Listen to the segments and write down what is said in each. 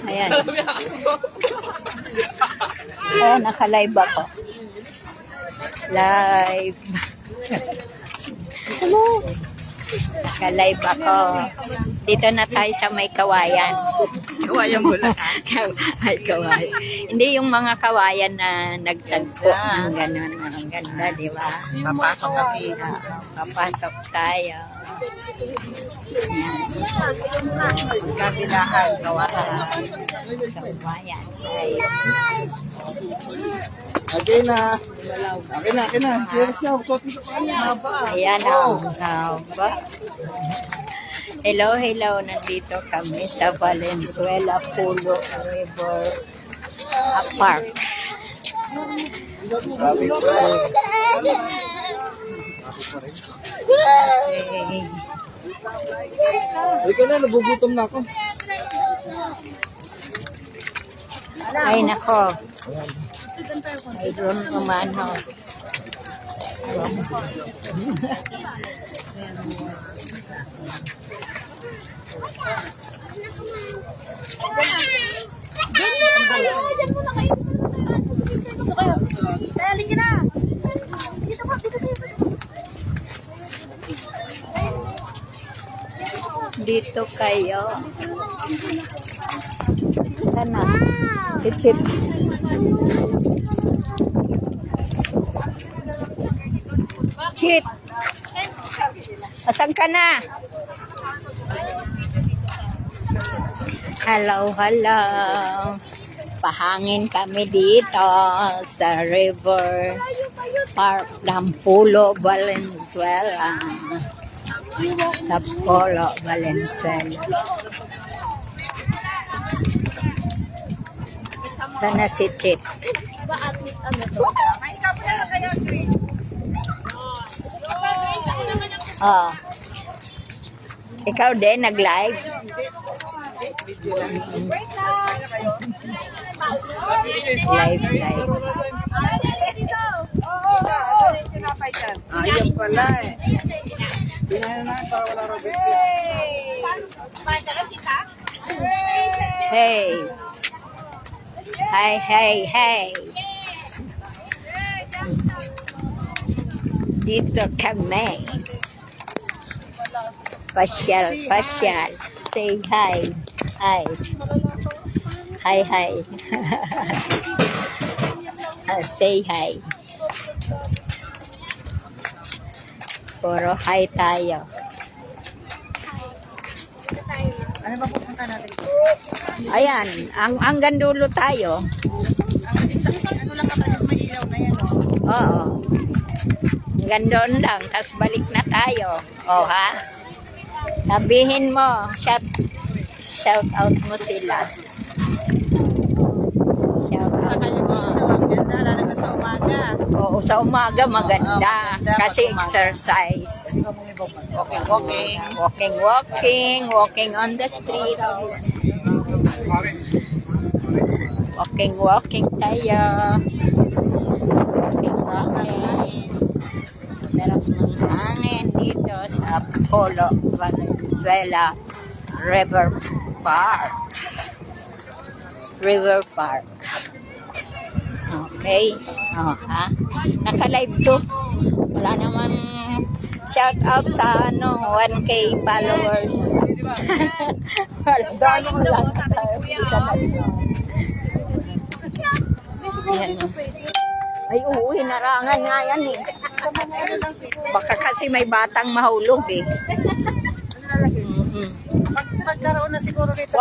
Ayan. Ayan, naka-live ako. Live. Naka-live ako. Dito na tayo sa may kawayan. Kawayan Bulacan. Ay, kawayan. Hindi yung mga kawayan na nagtagpo ng gano'n. Ang ganda, di ba? Papasok kami. Papasok tayo. Kabilaan. Kawayan. Kawayan. Okay na. Okay na. Cheers na. Ayan ang haba. Hello. Nandito kami sa Valenzuela Pulo River Park. Okay na, nagugutom na ako. Ay, nako. Mayroon umano. Dito kayo. Sana. Chip. Chip. Asan ka na? Hello. Pahangin kami dito sa River Park ng Pulo, Valenzuela. Sa Pulo, Valenzuela. Sana si Chit. Oh. Ikaw din nag-live? Live. Ayun pala eh. Hey. Hey. Dito kami. Pasyal. Say hi. Hi. Say hi. Puro hi tayo. Ano ba pupunta natin? Ayan, ang gandulo tayo. Ano lang kapatid, may ilaw na yan, oh. Oo. Hanggang doon lang, tapos balik na tayo. O ha? Sabihin mo, shout out mo sila. Shout out mo. Ang ganda, lalo na sa umaga. Oo, sa umaga maganda. maganda Kasi pag umaga. exercise. Walking. Walking on the street. Walking tayo. Walking. Sarap ng hangin dito sa Pulo, Valenzuela River Park. Okay. Ha? Naka-live to. Wala naman shout out sa 1K followers. Ay, oo, hinarangan nga yan eh. Baka kasi may batang mahulog eh. Magkaroon na siguro dito.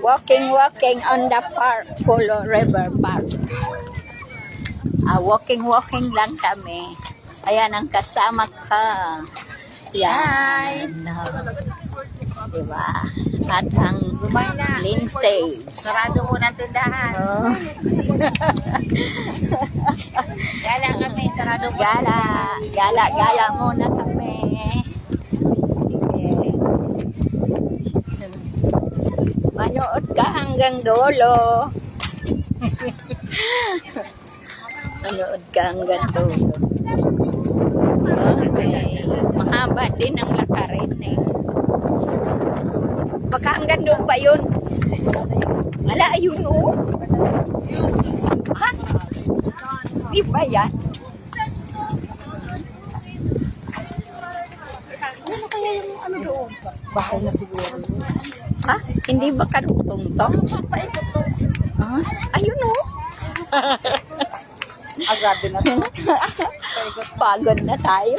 Walking on the park, Pulo River Park. Walking lang kami. Ayan ang kasama ka. Yan. Diba? At ang Lindsay. Sarado mo ng tindahan. Oh. Gala kami, sarado mo. Gala muna kami. Sige. Manood ka hanggang dulo. Manood ka hanggang dulo. Okay. Mahaba din ang lakarin eh. Baka hanggang doon pa yun. Ala, ayun o. Ha? Di ba yan? Ano kaya yung ano doon? Bahay na siguro. Ha? Hindi ba karugtong to? Paikot to. Ha? Ayun o. Agad na to. Pagod na tayo.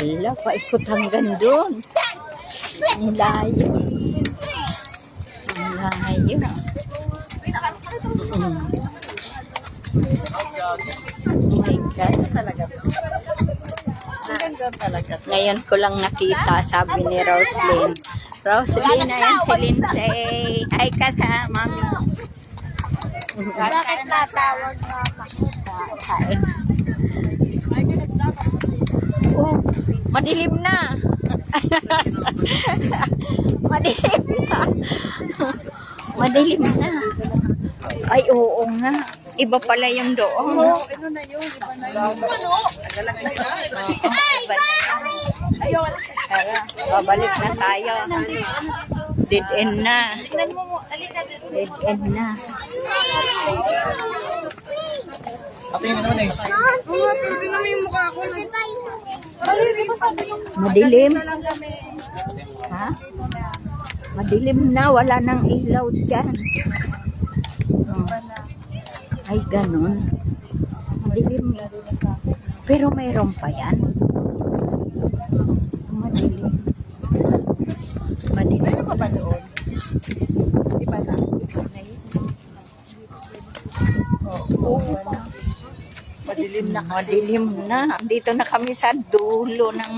Wala, paikot hanggang doon. Ang layo. Ang layo. Oh my God. Talaga. Ang ganda talaga. Ngayon ko lang nakita, sabi ni Roslyn. Roslyn, ayan si Lindsay. Hi ka sa mami. Bakit tatawag mama? Kain. Oh, madilim na. Madilim na. Madilim na. Ay, oo nga. Iba pala yung doon. Ano na yun? Iba na yun. Ano? Nagalang na yun. Iba na yun. Tara, babalik na tayo. Dead end na. Tingnan mo mo. Alika. Dead end na. Tingnan mo na eh. Tingnan mo yung mukha ko. Di ba sabi mo? Madilim. Na lang kami. Ha? Madilim na. Wala nang ilaw dyan. Oh. Ay, ganun. Madilim na. Pero mayroon pa yan. Madilim. Madilim. Meron pa ba doon? Di ba na? Oo. Madilim na. Madilim na. Dito na kami sa dulo ng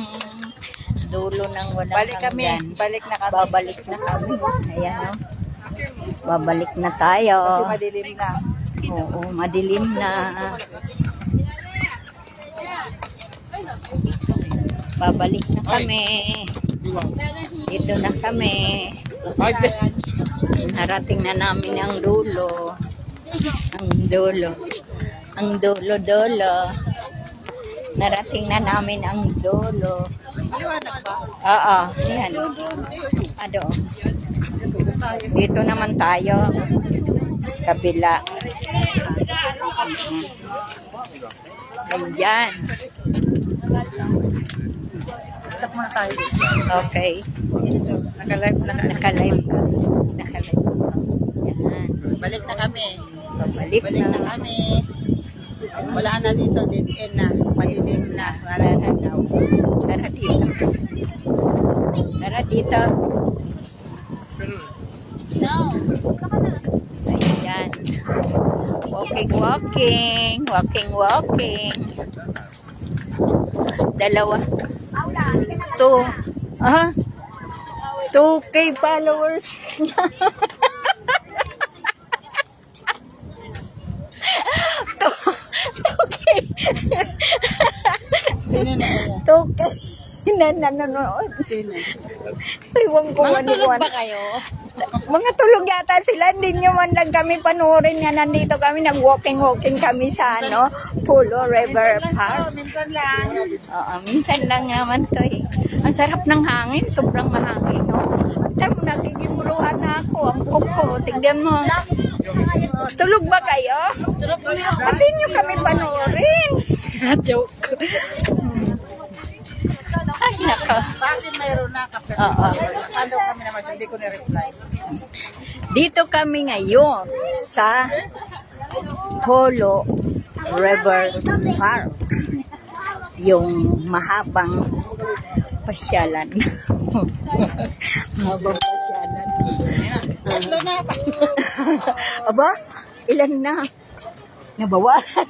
walang Balik kami. hanggan. Balik na kami. Babalik na kami. Ayan o. Babalik na tayo. Kasi madilim na. Oo, madilim na. Babalik na kami. Dito na kami. Ay, bless. Narating na namin ang dulo. Ang dulo. Ang dulo-dulo. Narating na namin ang dulo. Maliwanag ba? Oo, yan. Ado. Dito naman tayo. Kabila. Ayan. Stop muna tayo. Okay. Naka-live na kami. Nakalive ka. Nakalive ka. Yan. Balik na kami. Pabalik Balik na na. kami. Wala na dito. Dead end na. Madilim na. Wala na daw. Tara dito. Tara dito. Ayan. Walking. Dalawa. 2K followers. 2K. Sino na kaya? 2K na nanonood. Sino? Iwan ko Mga tulog maniwan. ba kayo? Mga tulog yata sila. Hindi nyo man lang kami panoorin nga nandito kami. Nag-walking kami sa Pulo River Park. Minsan lang. Oo, minsan lang naman to eh. Ang sarap ng hangin. Sobrang mahangin, no? Tama, nagigimuluhan na ako. Ang kuko. Tignan mo. Tulog ba kayo? Hindi nyo kami panoorin. Joke. Ay, nako. Sa akin mayroon na kapag Oo. ano kami naman, hindi ko na-reply. Dito kami ngayon sa Pulo River Park. Yung mahabang pasyalan. Mahabang pasyalan. Tatlo na pa. Aba, ilan na? Nabawasan.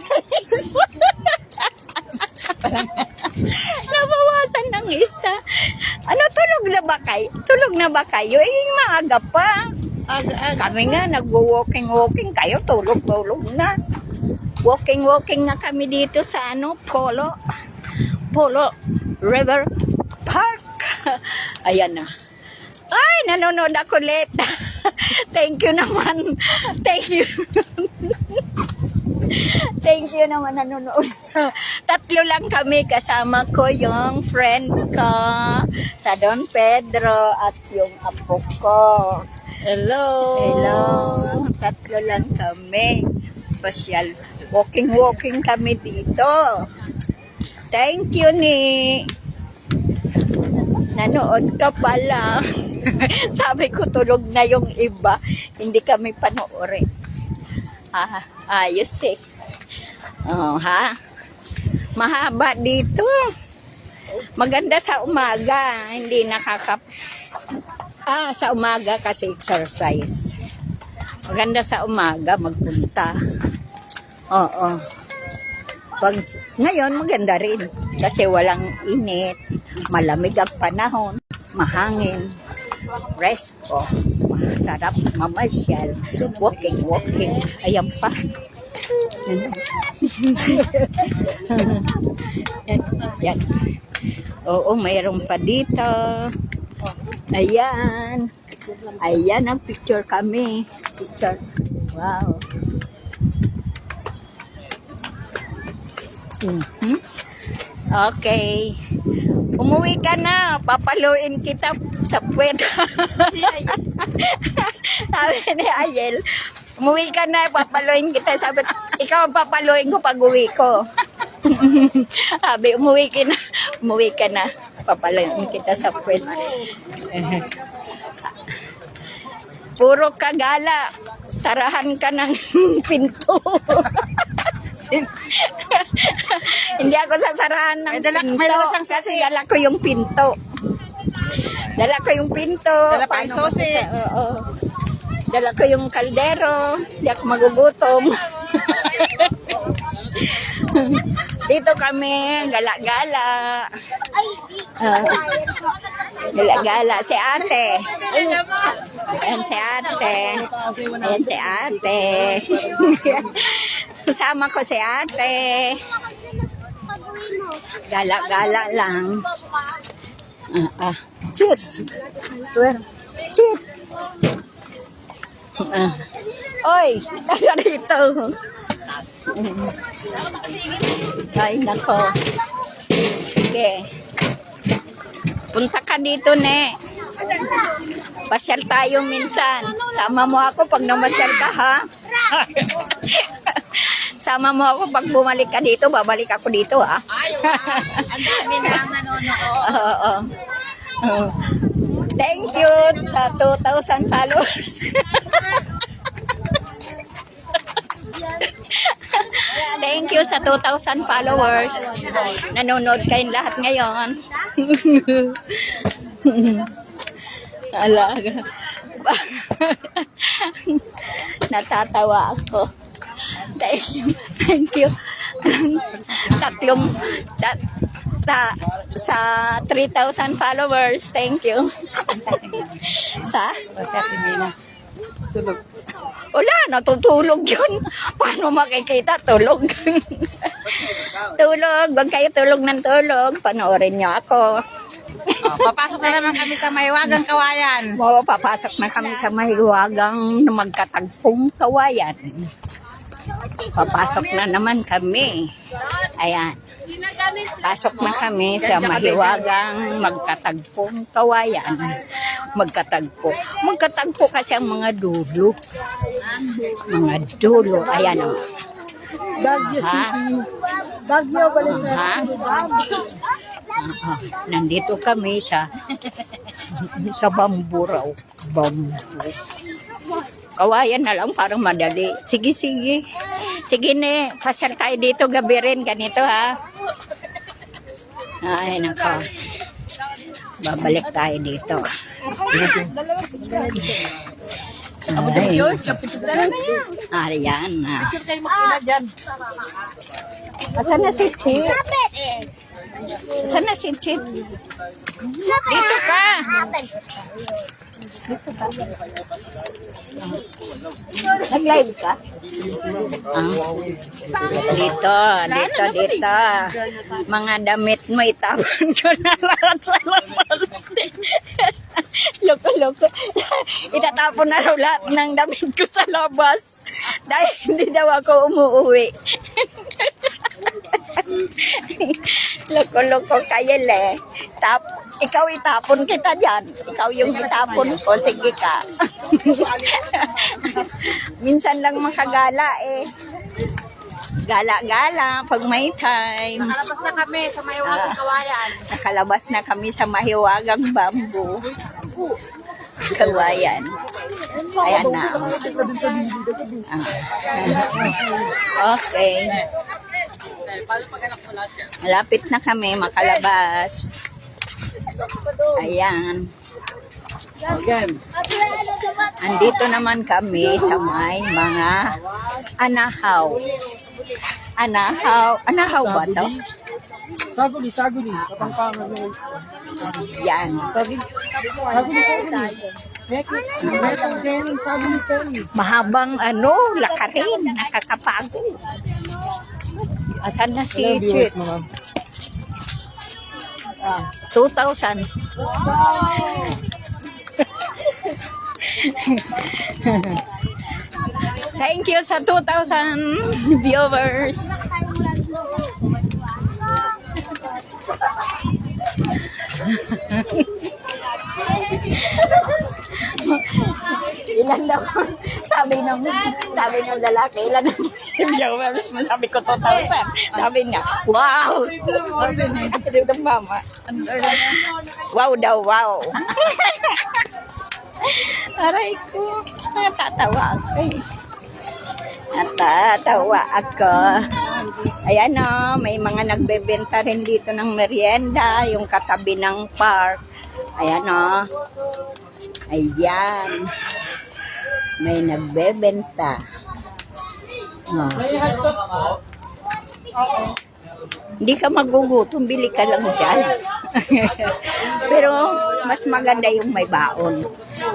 Nabawasan ng isa. Ano, tulog na ba kayo? Tulog na ba kayo? Eh, maaga pa. Kami nga, nag-walking. Kayo, tulog na. Walking nga kami dito sa Pulo River Park. Ayan na. Ay, nanonood ako ulit. Thank you naman. Thank you. Thank you naman nanonood. Tatlo lang kami, kasama ko yung friend ko sa Don Pedro at yung apo ko. Hello. Hello. Tatlo lang kami. Pasyal. Walking kami dito. Thank you, ni. Nanood ka pala. Sabi ko tulog na yung iba. Hindi kami panoorin. Ayos eh. Oh, ha? Mahaba dito. Maganda sa umaga. Hindi sa umaga kasi exercise. Maganda sa umaga magpunta. Oo. Ngayon maganda rin. Kasi walang init. Malamig ang panahon. Mahangin. Presko. Masarap mamasyal. Walking. Ayan pa. Yan. Oo, mayroon pa dito. Ayan. Ayan ang picture kami. Picture. Wow. Okay. Umuwi ka na. Papaluin kita sa puwet. Sabi ni Ayel, umuwi ka na. Papaluin kita. Sabi, ikaw ang papaluin ko pag uwi ko. Sabi, umuwi ka na. Papaluin kita sa puwet. Puro kagala. Sarahan ka ng pinto. Hindi ako sasarahan ng pinto kasi dala ko yung pinto. Dala pa yung susi. Oo. Dala ko yung kaldero. Hindi ako magugutom. Dito kami, gala-gala. Gala-gala. Si ate. Ayan si ate. Kasama ko si ate. Gala-gala lang. Cheers. Cheers. Oy, tara dito. Ay, nako. Sige. Punta ka dito, ne. Pasyal tayo minsan. Sama mo ako pag namasyal ka, ha? Sama mo ako pag bumalik ka dito, babalik ako dito, ha? Ang dami na ang nanonood. Oo. Thank you sa 2,000 followers. Thank you sa 2,000 followers. Nanonood kayong lahat ngayon. Alaga. Natatawa ako. Thank you. Sa 3,000 followers. Thank you. Sa? Tulog. Wala, natutulog yun. Paano makikita? Tulog. Tulog. Huwag kayo tulog ng tulog. Panoorin nyo ako. Papasok na naman kami sa Mahiwagang Kawayan. Papasok na kami sa Mahiwagang magkatagpong kawayan. Papasok na naman kami. Ayan. Pasok na kami sa Mahiwagang magkatagpong kawayan. Magkatagpo kasi ang mga dulo. Mga dulo. Ayan o. Bagyo pala Ha? Nandito kami sa bambu raw. Bambu. Kawayan na lang, parang madali. Sige. Sige ne, pasyal tayo dito gabi rin. Ganito ha. Ay, nako. Babalik tayo dito. Ay. Ayan na. Asan na si Chi? Saan na si Chit? Dito ka. Nag-live ka? Dito. Mga damit mo, itapon ko na lahat sa labas. Loko. Itatapon na raw lahat ng damit ko sa labas. Dahil hindi daw ako umuwi. Loko kayo le. Ikaw itapon kita dyan. Ikaw yung itapon ko. Sige ka. Minsan lang makagala eh. Gala-gala pag may time. Nakalabas na kami sa Mahiwagang Kawayan. Nakalabas na kami sa Mahiwagang Bamboo. Kawayan. Ayan na. Okay. Malapit na kami makalabas. Ayan. Andito naman kami sa may mga anahaw. Anahaw ba to? Saguli. Kapangpangan mo. Yan. Saguli. Mahabang lakarin. Nakakapagod. Asan na si Chit? 2,000. Thank you sa 2,000 viewers. Ilan daw? Sabi ng lalaki, ilan ang viewers mo? Sabi ko 2,000. Sabi niya, wow! Dito mama. Wow daw, wow. Aray ko, natatawa ako eh. Natatawa ako. Ayan o, may mga nagbebenta rin dito ng merienda, yung katabi ng park. Ayan o. Ayan. May nagbebenta. Hindi ka magugutom, bili ka lang dyan. Pero mas maganda yung may baon.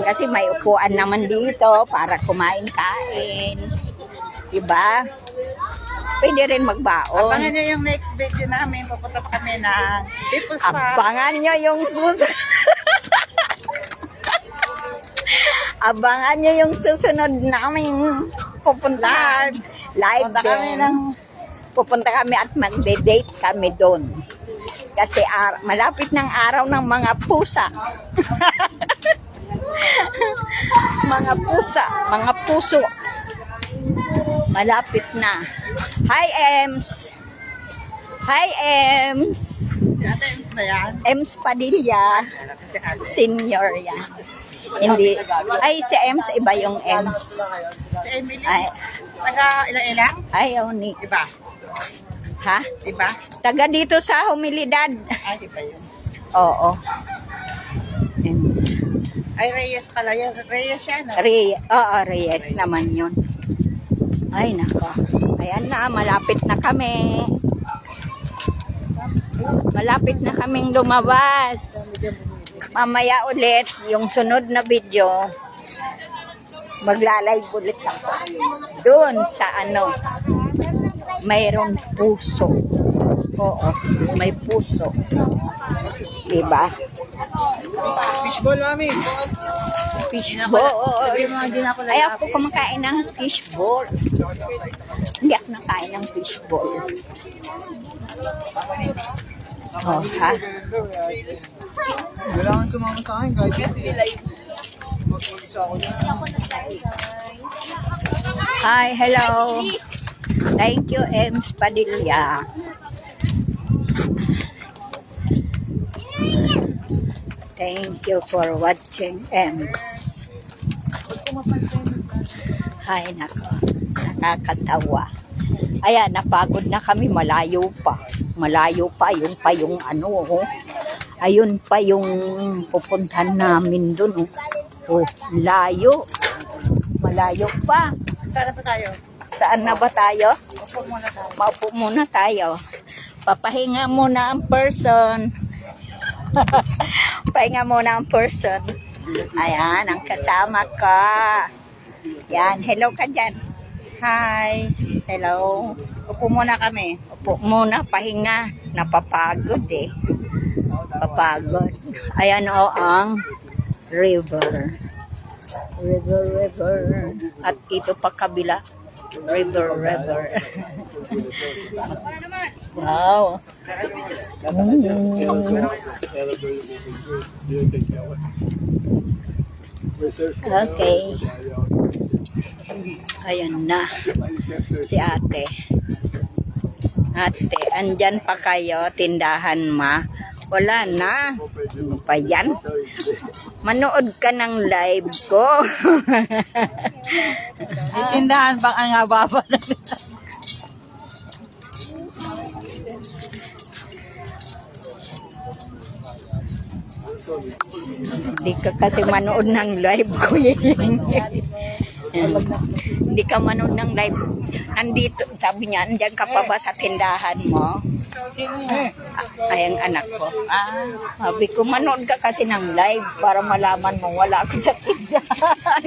Kasi may upuan naman dito para kumain-kain. Diba? Pwede rin magbaon. Abangan nyo yung next video namin. Pupunta pa kami ng People's Park. Abangan nyo yung susunod. Abangan nyo yung susunod namin pupunta. Live Punta kami din. ng... Pupunta kami at magde-date kami doon. Kasi malapit ng araw ng mga pusa. Mga puso. Malapit na. Hi, Ems. Si Ate Ems ba yan? Ems Padilla. Si Ate. Senior yan. Hindi. Ay, si Ems, iba yung Ems. Si Emily. Ay, Taga ilang-ilang? ayaw ni. Iba? Ha? Iba? Taga dito sa Humilidad. Ay, iba yun. Oo. Ems. Ay, Reyes pala yan. Reyes siya, no? Reyes naman yun. Ay, nako. Ayan na, malapit na kami. Malapit na kaming lumabas. Mamaya ulit, yung sunod na video, magla-live ulit ako. Doon sa mayroon puso. Oo, may puso. Diba? Fishball namin. Fishball. Ay, ako kumakain ng fishball. Hindi ako nakain ng fishball. Oh, ha? Kailangan sumama sa akin guys. Kasi mag-isa ako dyan. Hi, hello. Thank you, Ems Padilla. Thank you for watching, Ems. Hi, nako. Nakakatawa. Ayan, napagod na kami. Malayo pa. Yun pa yung oh. Ayun pa yung pupuntahan namin dun. Oh, layo. Malayo pa. Saan pa tayo? Saan na ba tayo? Upo muna tayo. Maupo muna tayo. Papahinga muna ang person. Pahinga muna ang person. Ayan, ang kasama ko. Yan, hello ka dyan. Hi. Hello. Upo muna kami. Upo muna, pahinga. Napapagod eh. Papagod. Ayan o ang river. River. At ito pa kabila. River. Wow. Okay. Ayan na. Si ate. Ate, andyan pa kayo, tindahan ma. Wala na. Ano pa yan? Manood ka ng live ko. Tindahan bang ang haba na? Hindi ka kasi manood ng live ko yun. Hindi ka manood ng live. Nandito, sabi niya, andyan ka pa ba sa tindahan mo? Ay, ang anak ko. Sabi ko, manood ka kasi ng live para malaman mo wala ako sa tindahan.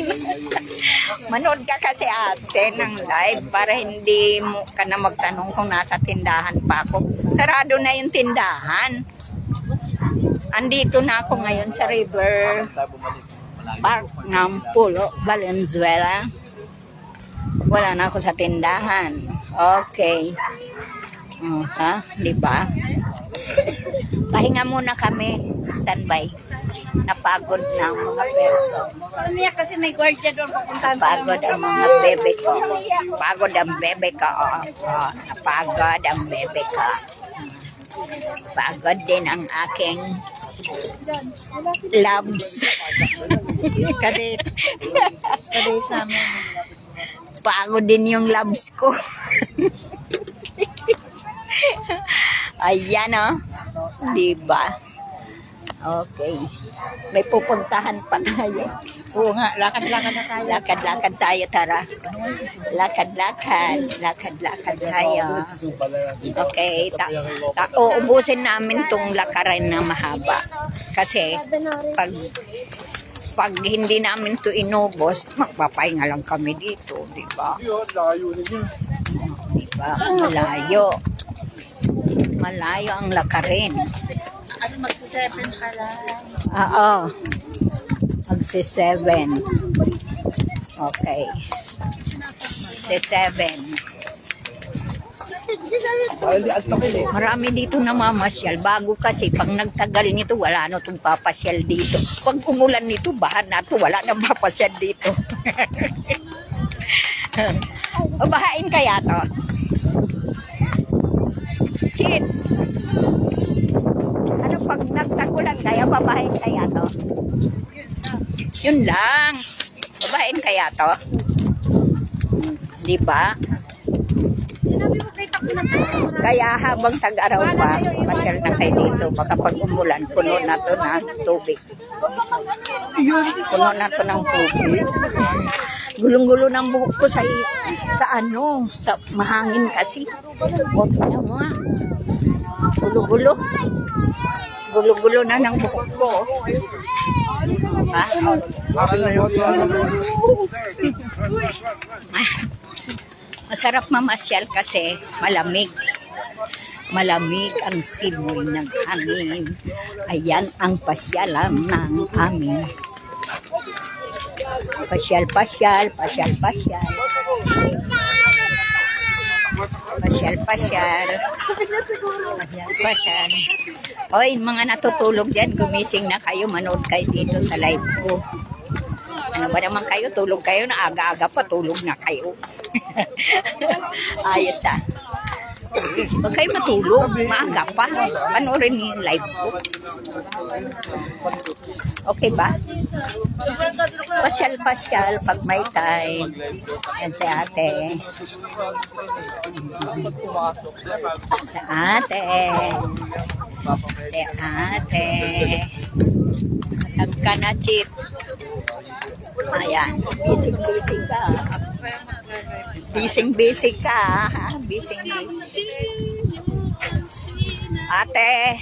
Manood ka kasi ate ng live para hindi mo ka na magtanong kung nasa tindahan pa ako. Sarado na yung tindahan. Andito na ako ngayon sa River Park ng Pulo, Valenzuela. Wala na ako sa tindahan. Okay. Ha? Di ba? Pahinga muna kami. Standby. Napagod na ang mga person. Umiyak kasi may guardia doon papuntahan. Napagod ang mga bebe ko. Pagod ang bebe ko. Napagod ang bebe ko. Pagod din ang aking loves. Kadi sa amin. Pagod din yung loves ko. Ayan o. Diba? Okay. May pupuntahan pa tayo. Oo nga, lakad-lakad na tayo. Lakad-lakad tayo, tara. Lakad-lakad tayo. Okay. Uubusin namin tong lakaran na mahaba. Kasi, pag hindi namin to inubos, magpapahinga lang kami dito, di ba? Di ba? Malayo ang lakarin. Ano, magsi-7 ka lang. Oo. Magsi-7. Okay. Magsi-7. Marami dito namamasyal. Bago kasi, pag nagtagal nito, wala na itong papasyal dito. Pag umulan nito, bahan na ito, wala nang papasyal dito. O, bahain kaya to? Chit! Ano pag nagtagulan kaya, babahain kaya to? Yun lang. Babahain kaya to? Di ba? Sinabi mo kay Tako na tayo. Kaya habang tag-araw pa, pasyal na kayo dito. Baka pag umulan, puno na to ng tubig. Puno na to ng tubig. Gulong-gulo ng buhok ko sa mahangin kasi. O, tingnan mo nga. Gulo-gulo. Gulo-gulo na ng buhok ko. Ha? Masarap mamasyal kasi malamig. Malamig ang simoy ng hangin. Ayan ang pasyalan ng amin. Pasyal. Hoy, mga natutulog dyan, gumising na kayo, manood kayo dito sa live ko. Ano ba naman kayo? Tulog kayo na aga-aga pa, tulog na kayo. Ayos ah. Huwag kayo matulog, maaga pa. Panoorin niyo yung live ko. Okay ba? Pasyal pag may time. Yan si ate. Si ate. Ang kanachit. Ayan. Busy ka. Busy ka. Ate.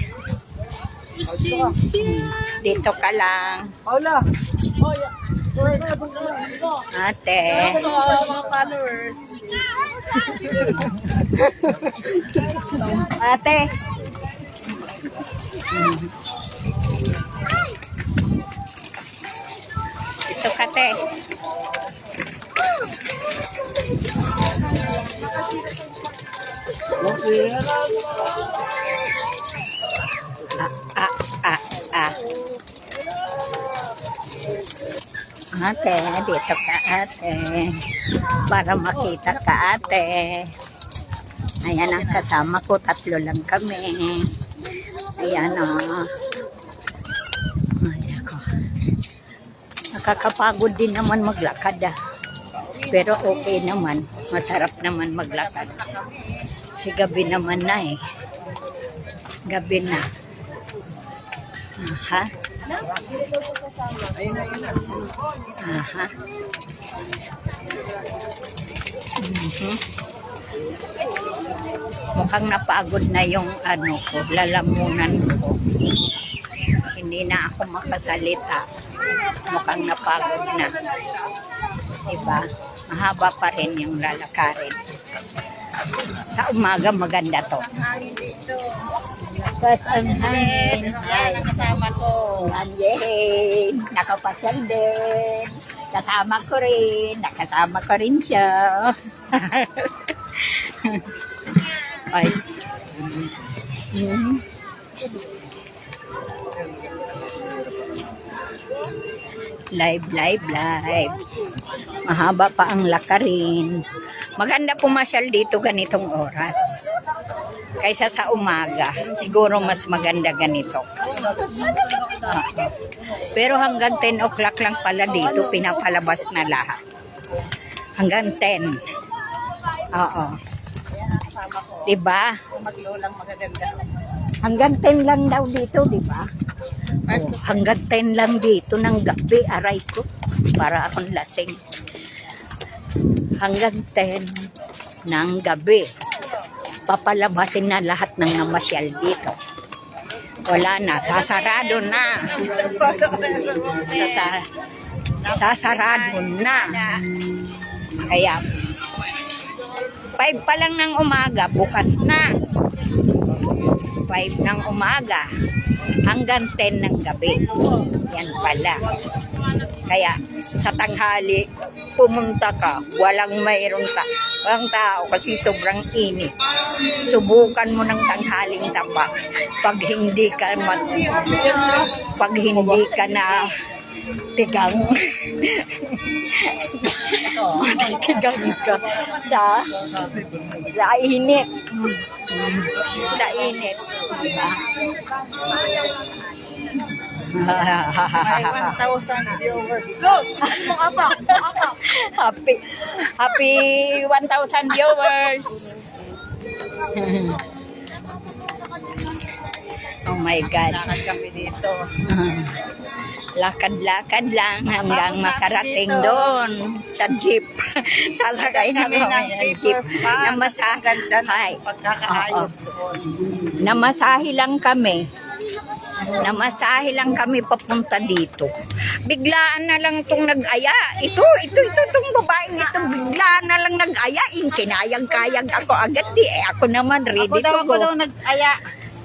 Dito ka lang. Paula. Ate. Mga followers. Ate. Dito ka, te. Ah, ah, ah. Ate, dito ka, ate. Para makita ka, ate. Ayan ang kasama ko. 3 lang kami. Ayan o. Ay, ako. Nakakapagod din naman maglakad ah. Pero okay naman. Masarap naman maglakad. Kasi gabi naman na eh. Gabi na. Aha. Aha. Mukhang napagod na yung ano ko, lalamunan ko. Hindi na ako makasalita. Mukhang napagod na. Diba? Mahaba pa rin yung lalakarin. Sa umaga maganda to. Tapos ang hangin. Yan ang kasama ko. Yay! Nakapasyal din. Kasama ko rin. Nakasama ko rin siya. Ay. Live. Mahaba pa ang lakarin. Maganda pumasyal dito ganitong oras. Kaysa sa umaga. Siguro mas maganda ganito. Pero hanggang 10 o'clock lang pala dito, pinapalabas na lahat. Hanggang 10. Oo. Diba? Maglolang magaganda. Hanggang 10 lang daw dito, diba? Oh, hanggang 10 lang dito ng gabi, aray ko. Para akong lasing. Hanggang 10 ng gabi. Papalabasin na lahat ng namasyal dito. Wala na, sasarado na. Sasarado na. Kaya 5 pa lang ng umaga, bukas na. 5 ng umaga hanggang 10 ng gabi. Yan pala. Kaya sa tanghali, pumunta ka, walang tao kasi sobrang init. Subukan mo ng tanghaling tapa. Pag hindi ka na tigang tigang ka sa init. Sa init. May 1,000 viewers. Go! Makapak! Happy 1,000 viewers. Oh my God. Lakad kami dito. Lakad-lakad lang hanggang makarating doon sa jeep. Sasakay na kami ng jeep. Pagkakaayos doon. Namasahe lang kami. Namasahe lang kami papunta dito. Biglaan na lang itong nag-aya. Itong babaeng ito, biglaan na lang nag-aya. Kinayag-kayag ako agad. Ako naman ready to go. Ako daw nag-aya.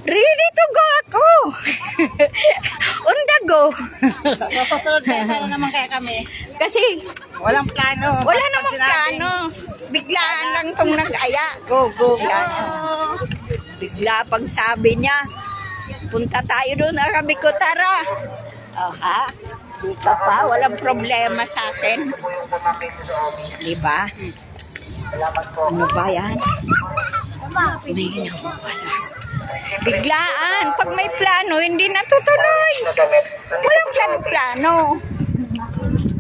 Ready to go ako. On the go. So, susunod kaya sana naman kaya kami. Kasi Walang plano. wala namang plano. Biglaan lang itong nag-aya. Go. Bigla pag sabi niya, punta tayo doon. Sabi ko, tara. Ha? Dito pa, walang problema sa atin. Diba? Ano ba yan? May nawawala. Biglaan. Pag may plano, hindi natutuloy. Walang plano-plano.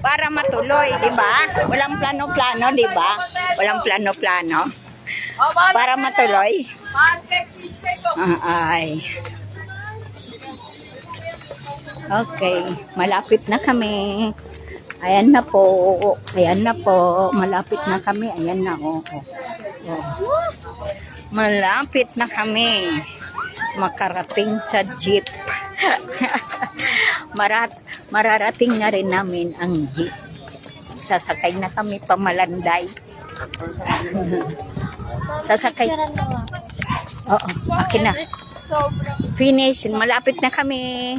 Para matuloy, diba? Walang plano-plano, diba? Walang plano-plano. Para matuloy. Ay. Okay, malapit na kami. Ayan na po. Malapit na kami. Ayan na, oh. Malapit na kami. makarating sa jeep. Mararating na rin namin ang jeep. Sasakay na kami pamalanday. Sasakay. Oo, akin na. Finish. Malapit na kami.